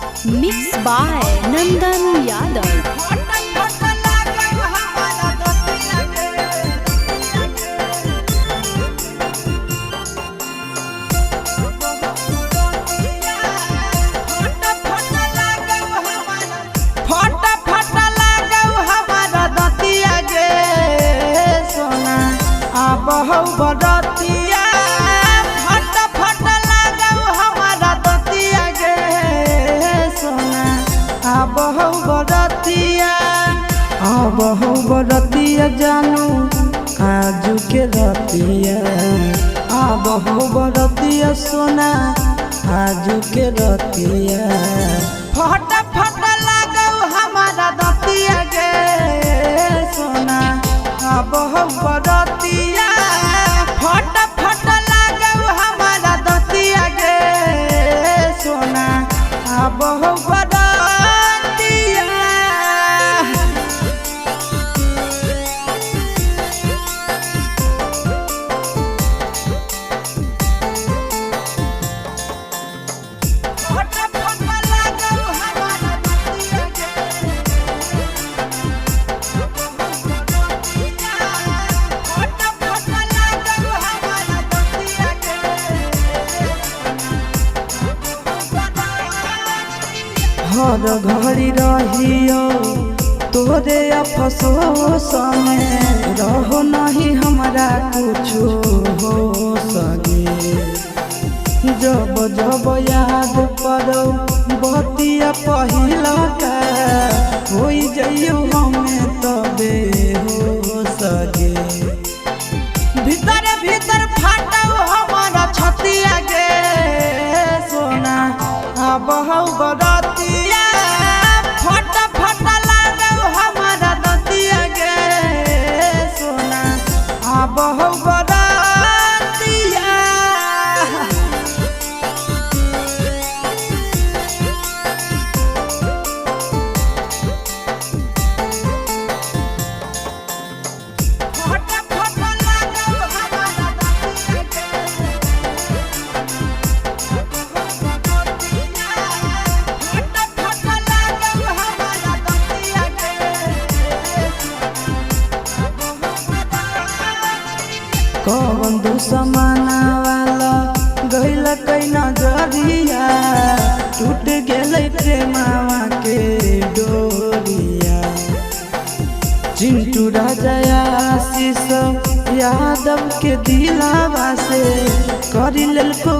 Mixed by Nandan Yadav. बहु बरतिया फट फट लागौ हमारा दतिया गे सोना बहु बरतिया जानू आजू के रतिया बहु बरतिया सोना आजू के रतिया फट फट लागौ हमारा दतिया गे सोना बहु बरतिया फट फट लागौ हमारा दतिया गे सोना बहु बरतिया फट फट लागौ हमारा दतिया हर घड़ी रहियो तोरे अफसोस में रहो नहीं हमारा कुछ हो सके जब जब याद करो बतिया पहिला का हो जाइयो हमें तबे हो सके भीतर भीतर फाटो हमारा छतिया गे सोना बहु बरतिया फट फट लागौ हमारा दतिया गे सोना बहु बरतिया फट फट लागौ हमारा दतिया कौन दुश्मना वाला गइल कई नजरिया टूट गेलै प्रेमावा के डोरिया चिंटू राजा आशीष यादव के दिलावा से करी लेलको